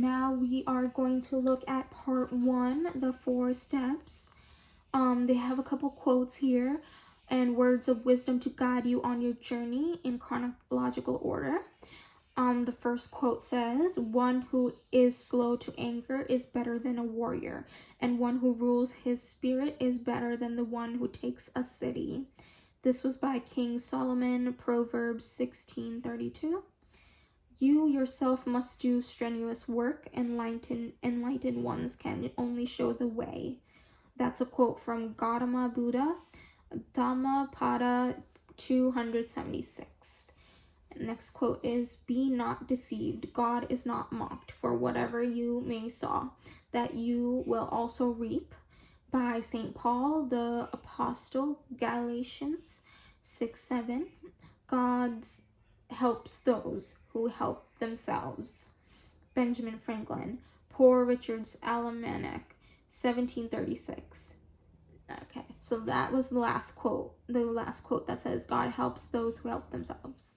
now we are going to look at part 1, the 4 steps. They have a couple quotes here and words of wisdom to guide you on your journey in chronological order. The first quote says, "One who is slow to anger is better than a warrior, and one who rules his spirit is better than the one who takes a city." This was by King Solomon, Proverbs 16:32. "You yourself must do strenuous work, enlightened ones can only show the way." That's a quote from Gautama Buddha, Dhammapada 276. Next quote is, "Be not deceived, God is not mocked, for whatever you may sow, that you will also reap," by St. Paul the Apostle, Galatians 6:7. "God helps those who help themselves." Benjamin Franklin, Poor Richard's Almanac, 1736. Okay, so that was the last quote that says, "God helps those who help themselves."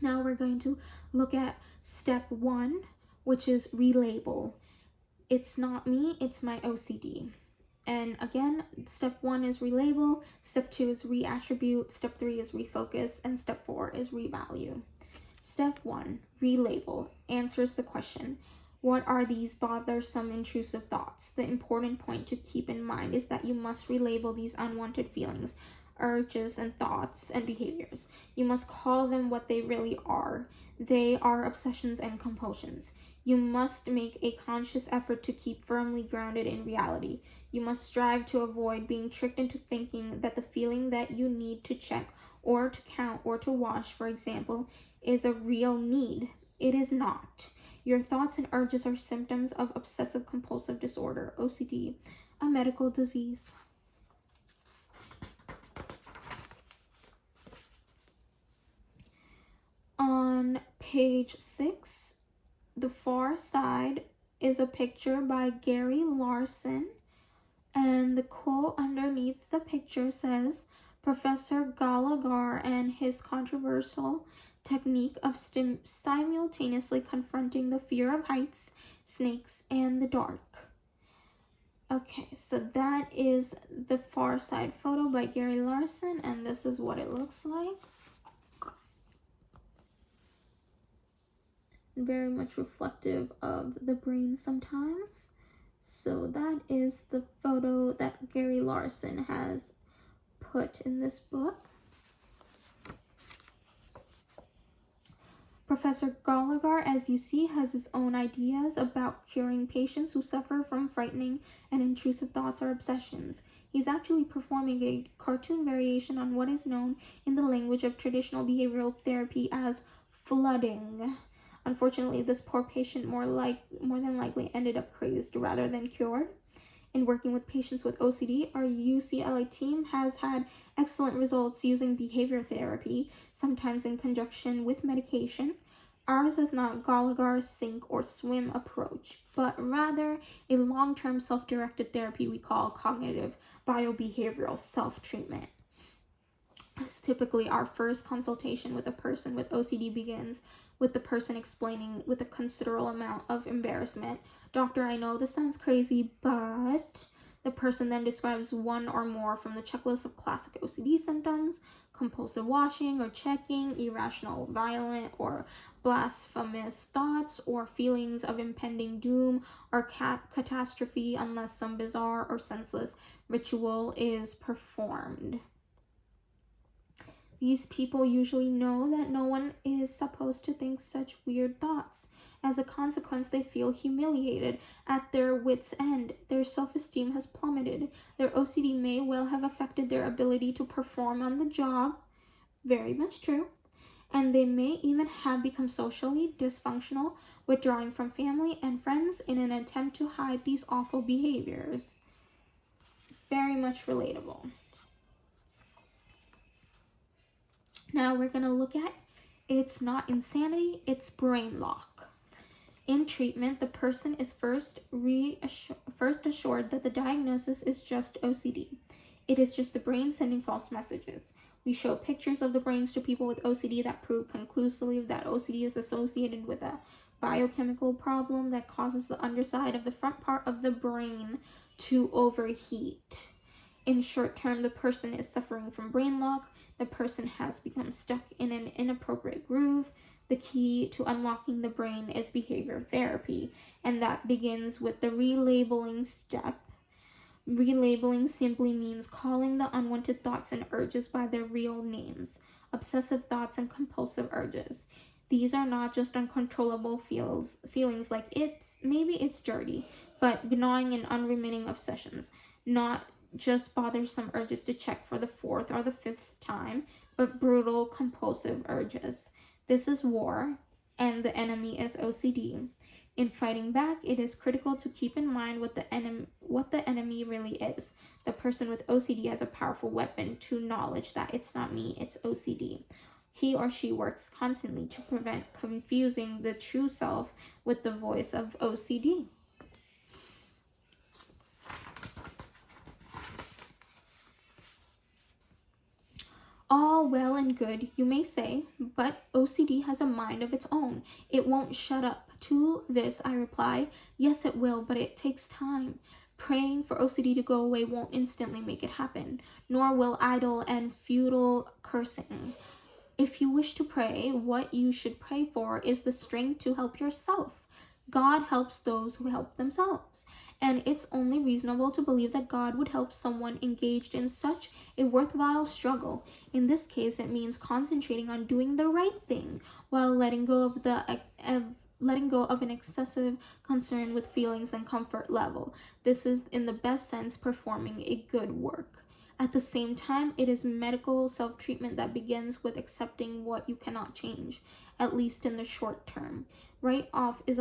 Now we're going to look at step 1, which is relabel. It's not me, it's my OCD. And again, step 1 is relabel, step 2 is reattribute, step 3 is refocus, and step 4 is revalue. Step 1, relabel, answers the question, what are these bothersome, intrusive thoughts? The important point to keep in mind is that you must relabel these unwanted feelings, urges, and thoughts and behaviors. You must call them what they really are. They are obsessions and compulsions. You must make a conscious effort to keep firmly grounded in reality. You must strive to avoid being tricked into thinking that the feeling that you need to check or to count or to wash, for example, is a real need. It is not. Your thoughts and urges are symptoms of obsessive compulsive disorder, OCD, a medical disease. On page 6, the far side is a picture by Gary Larson, and the quote underneath the picture says, "Professor Gallagher and his controversial technique of simultaneously confronting the fear of heights, snakes, and the dark." Okay, so that is the far side photo by Gary Larson, and this is what it looks like. Very much reflective of the brain sometimes. So that is the photo that Gary Larson has put in this book. Professor Gallagher, as you see, has his own ideas about curing patients who suffer from frightening and intrusive thoughts or obsessions. He's actually performing a cartoon variation on what is known in the language of traditional behavioral therapy as flooding. Unfortunately, this poor patient more than likely ended up crazed rather than cured. In working with patients with OCD, our UCLA team has had excellent results using behavior therapy, sometimes in conjunction with medication. Ours is not Gallagher's sink or swim approach, but rather a long-term self-directed therapy we call cognitive biobehavioral self-treatment. As typically, our first consultation with a person with OCD begins with the person explaining with a considerable amount of embarrassment, "Doctor, I know this sounds crazy, but..." The person then describes one or more from the checklist of classic OCD symptoms: compulsive washing or checking, irrational, violent, or blasphemous thoughts, or feelings of impending doom or catastrophe unless some bizarre or senseless ritual is performed. These people usually know that no one is supposed to think such weird thoughts. As a consequence, they feel humiliated, at their wits' end. Their self-esteem has plummeted. Their OCD may well have affected their ability to perform on the job. Very much true. And they may even have become socially dysfunctional, withdrawing from family and friends in an attempt to hide these awful behaviors. Very much relatable. Now we're going to look at, it's not insanity, it's brain lock. In treatment, the person is first assured that the diagnosis is just OCD. It is just the brain sending false messages. We show pictures of the brains to people with OCD that prove conclusively that OCD is associated with a biochemical problem that causes the underside of the front part of the brain to overheat. In short term, the person is suffering from brain lock. The person has become stuck in an inappropriate groove. The key to unlocking the brain is behavior therapy, and that begins with the relabeling step. Relabeling simply means calling the unwanted thoughts and urges by their real names. Obsessive thoughts and compulsive urges. These are not just uncontrollable feelings like maybe it's dirty, but gnawing and unremitting obsessions. Not just bothersome urges to check for the fourth or the fifth time, but brutal compulsive urges. This is war, and the enemy is OCD. In fighting back, it is critical to keep in mind what the enemy really is. The person with OCD has a powerful weapon to knowledge that it's not me, it's OCD. He or she works constantly to prevent confusing the true self with the voice of OCD. All well and good, you may say, but OCD has a mind of its own. It won't shut up. To this, I reply, yes, it will, but it takes time. Praying for OCD to go away won't instantly make it happen, nor will idle and futile cursing. If you wish to pray, what you should pray for is the strength to help yourself. God helps those who help themselves, and it's only reasonable to believe that God would help someone engaged in such a worthwhile struggle. In this case, it means concentrating on doing the right thing while letting go of an excessive concern with feelings and comfort level. This is, in the best sense, performing a good work. At the same time, it is medical self-treatment that begins with accepting what you cannot change, at least in the short term. Right off it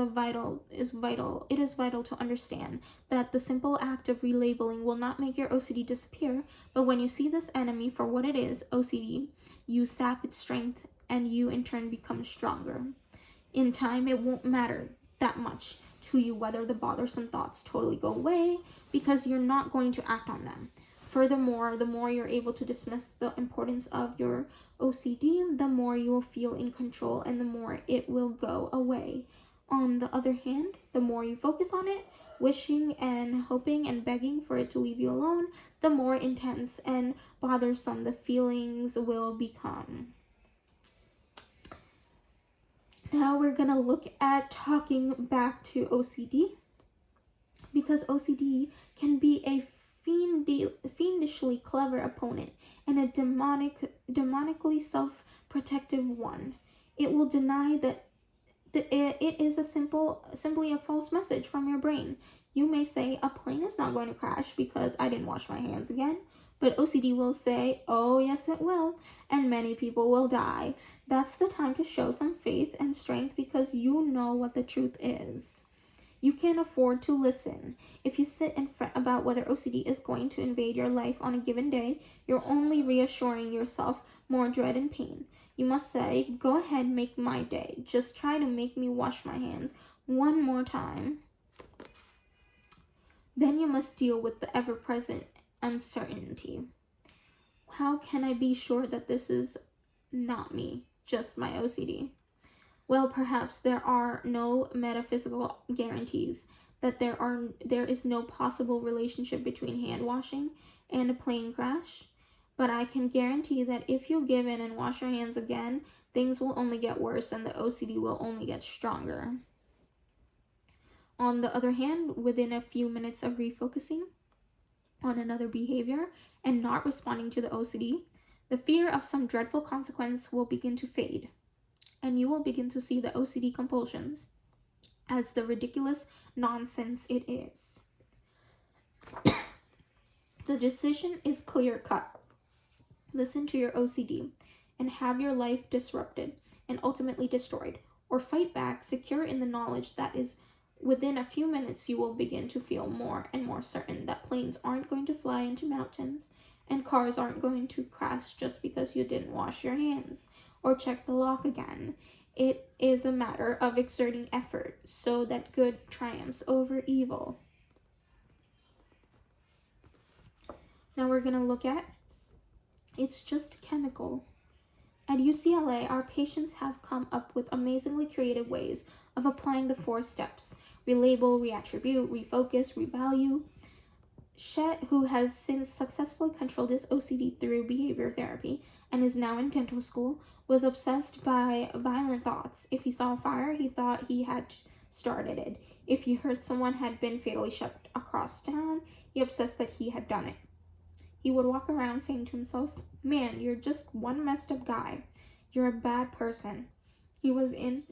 is vital to understand that the simple act of relabeling will not make your OCD disappear, but when you see this enemy for what it is, OCD, you sap its strength and you in turn become stronger. In time, it won't matter that much to you whether the bothersome thoughts totally go away, because you're not going to act on them. Furthermore, the more you're able to dismiss the importance of your OCD, the more you will feel in control and the more it will go away. On the other hand, the more you focus on it, wishing and hoping and begging for it to leave you alone, the more intense and bothersome the feelings will become. Now we're going to look at talking back to OCD, because OCD can be a fiendishly clever opponent and a demonically self-protective one. It will deny that it is simply a false message from your brain. You may say, a plane is not going to crash because I didn't wash my hands again. But OCD will say, oh yes it will, and many people will die. That's the time to show some faith and strength, because you know what the truth is. You can afford to listen. If you sit and fret about whether OCD is going to invade your life on a given day, you're only reassuring yourself more dread and pain. You must say, go ahead, make my day. Just try to make me wash my hands one more time. Then you must deal with the ever-present uncertainty. How can I be sure that this is not me, just my OCD? Well, perhaps there are no metaphysical guarantees that there is no possible relationship between hand washing and a plane crash, but I can guarantee that if you give in and wash your hands again, things will only get worse and the OCD will only get stronger. On the other hand, within a few minutes of refocusing on another behavior and not responding to the OCD, the fear of some dreadful consequence will begin to fade, and you will begin to see the OCD compulsions as the ridiculous nonsense it is. The decision is clear-cut. Listen to your OCD and have your life disrupted and ultimately destroyed, or fight back, secure in the knowledge that is within a few minutes you will begin to feel more and more certain that planes aren't going to fly into mountains and cars aren't going to crash just because you didn't wash your hands or check the lock again. It is a matter of exerting effort so that good triumphs over evil. Now we're going to look at It's just chemical. At UCLA, our patients have come up with amazingly creative ways of applying the 4 steps: relabel, reattribute, refocus, revalue. Chet, who has since successfully controlled his OCD through behavior therapy and is now in dental school, was obsessed by violent thoughts. If he saw a fire, he thought he had started it. If he heard someone had been fatally shot across town, he obsessed that he had done it. He would walk around saying to himself, "Man, you're just one messed up guy. You're a bad person." He was in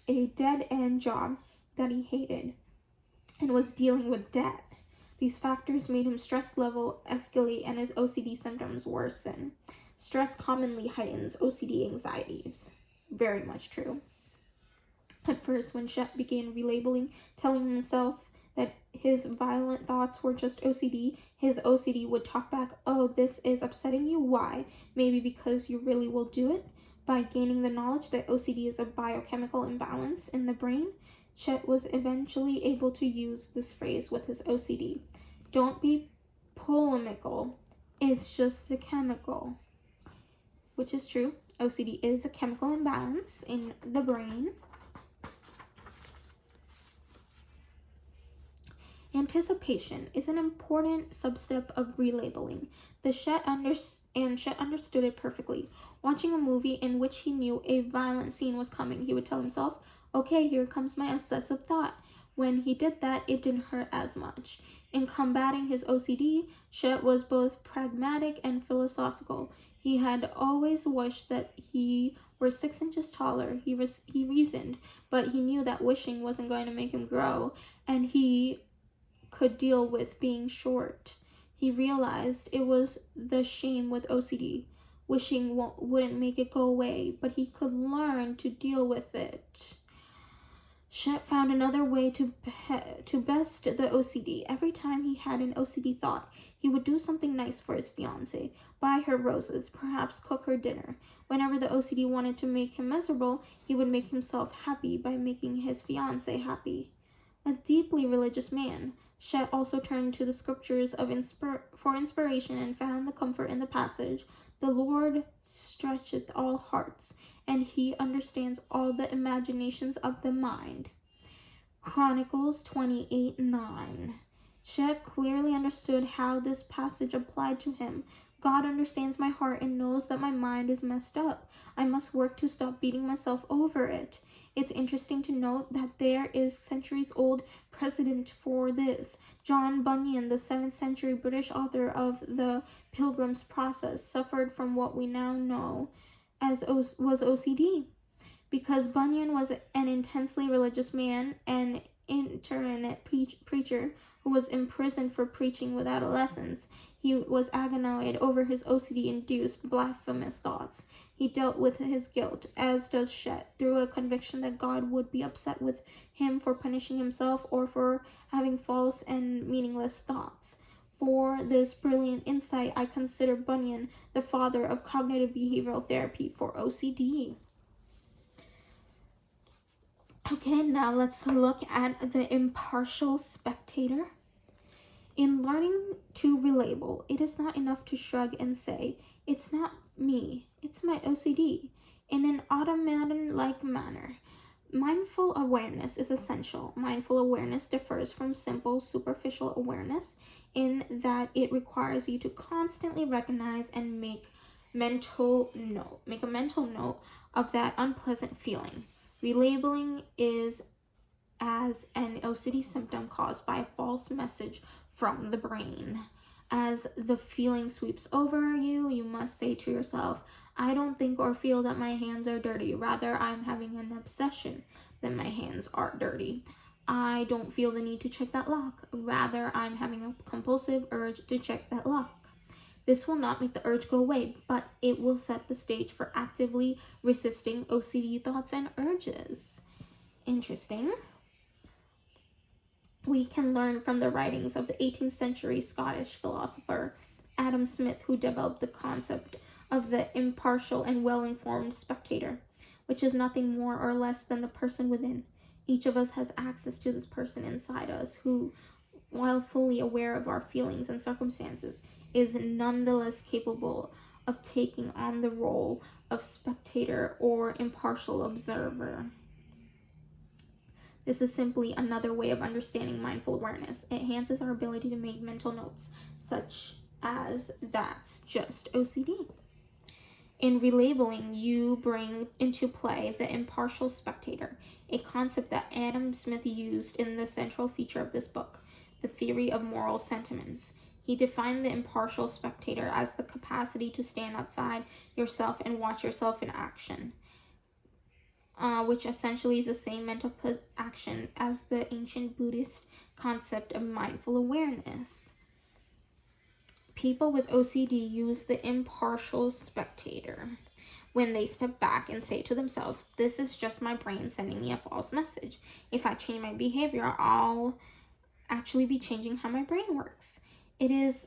a dead-end job that he hated and was dealing with debt. These factors made his stress level escalate and his OCD symptoms worsen. Stress commonly heightens OCD anxieties. Very much true. At first, when Shep began relabeling, telling himself that his violent thoughts were just OCD, his OCD would talk back, "Oh, this is upsetting you? Why? Maybe because you really will do it?" By gaining the knowledge that OCD is a biochemical imbalance in the brain, Chet was eventually able to use this phrase with his OCD. "Don't be polemical. It's just a chemical." Which is true. OCD is a chemical imbalance in the brain. Anticipation is an important substep of relabeling. Chet understood it perfectly. Watching a movie in which he knew a violent scene was coming, he would tell himself, "Okay, here comes my obsessive thought." When he did that, it didn't hurt as much. In combating his OCD, Chet was both pragmatic and philosophical. He had always wished that he were 6 inches taller. He reasoned, but he knew that wishing wasn't going to make him grow, and he could deal with being short. He realized it was the shame with OCD. Wishing wouldn't make it go away, but he could learn to deal with it. Chet found another way to best the OCD. Every time he had an OCD thought, he would do something nice for his fiancée, buy her roses, perhaps cook her dinner. Whenever the OCD wanted to make him miserable, he would make himself happy by making his fiancée happy. A deeply religious man, Chet also turned to the scriptures for inspiration and found the comfort in the passage, "The Lord stretcheth all hearts, and he understands all the imaginations of the mind." Chronicles 28:9. Chet clearly understood how this passage applied to him. "God understands my heart and knows that my mind is messed up. I must work to stop beating myself over it." It's interesting to note that there is centuries-old precedent for this. John Bunyan, the 7th century British author of The Pilgrim's Progress, suffered from what we now know as was OCD. Because Bunyan was an intensely religious man, an itinerant preacher who was imprisoned for preaching with adolescents, he was agonized over his OCD-induced blasphemous thoughts. He dealt with his guilt, as does Chet, through a conviction that God would be upset with him for punishing himself or for having false and meaningless thoughts. For this brilliant insight, I consider Bunyan the father of cognitive behavioral therapy for OCD. Okay, now let's look at the impartial spectator. In learning to relabel, it is not enough to shrug and say, "It's not me, it's my OCD," in an automaton-like manner. Mindful awareness is essential. Mindful awareness differs from simple superficial awareness in that it requires you to constantly recognize and make a mental note of that unpleasant feeling. Relabeling is as an OCD symptom caused by a false message from the brain. As the feeling sweeps over you, you must say to yourself, "I don't think or feel that my hands are dirty. Rather, I'm having an obsession that my hands are dirty. I don't feel the need to check that lock. Rather, I'm having a compulsive urge to check that lock." This will not make the urge go away, but it will set the stage for actively resisting OCD thoughts and urges. Interesting. We can learn from the writings of the 18th century Scottish philosopher Adam Smith, who developed the concept of the impartial and well-informed spectator, which is nothing more or less than the person within. Each of us has access to this person inside us who, while fully aware of our feelings and circumstances, is nonetheless capable of taking on the role of spectator or impartial observer. This is simply another way of understanding mindful awareness. It enhances our ability to make mental notes, such as "that's just OCD." In relabeling, you bring into play the impartial spectator, a concept that Adam Smith used in the central feature of this book, The Theory of Moral Sentiments. He defined the impartial spectator as the capacity to stand outside yourself and watch yourself in action, which essentially is the same mental action as the ancient Buddhist concept of mindful awareness. People with OCD use the impartial spectator when they step back and say to themselves, "This is just my brain sending me a false message. If I change my behavior, I'll actually be changing how my brain works." It is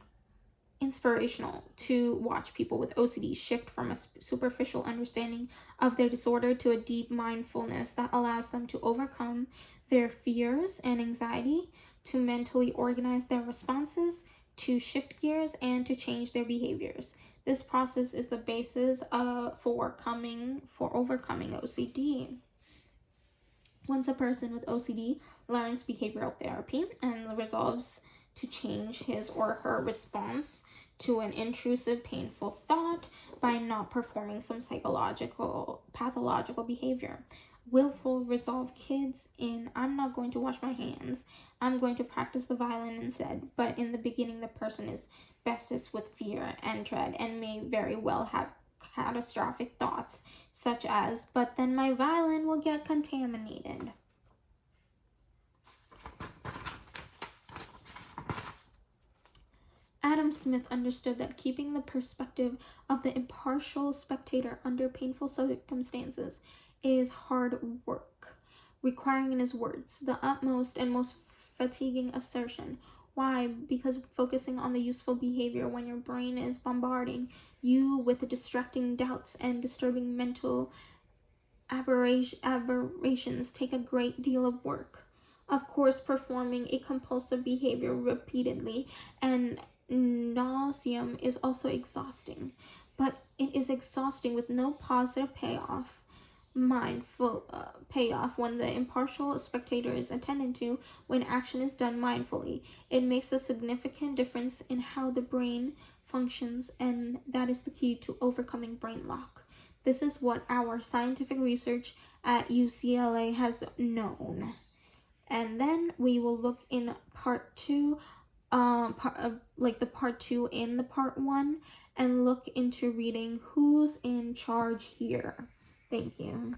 inspirational to watch people with OCD shift from a superficial understanding of their disorder to a deep mindfulness that allows them to overcome their fears and anxiety, to mentally organize their responses, to shift gears, and to change their behaviors. This process is the basis for overcoming OCD. Once a person with OCD learns behavioral therapy and resolves to change his or her response to an intrusive, painful thought by not performing some pathological behavior. Willful resolve kids in "I'm not going to wash my hands, I'm going to practice the violin instead." But in the beginning, the person is bestest with fear and dread and may very well have catastrophic thoughts such as, "But then my violin will get contaminated." Adam Smith understood that keeping the perspective of the impartial spectator under painful circumstances is hard work, requiring, in his words, the utmost and most fatiguing assertion. Why? Because focusing on the useful behavior when your brain is bombarding you with distracting doubts and disturbing mental aberrations take a great deal of work. Of course, performing a compulsive behavior repeatedly and nauseam is also exhausting, but it is exhausting with no positive payoff. Payoff when the impartial spectator is attended to, when action is done mindfully. It makes a significant difference in how the brain functions, and that is the key to overcoming brain lock. This is what our scientific research at UCLA has known. And then we will look in part two, part two in the part one, and look into reading Who's in Charge Here. Thank you.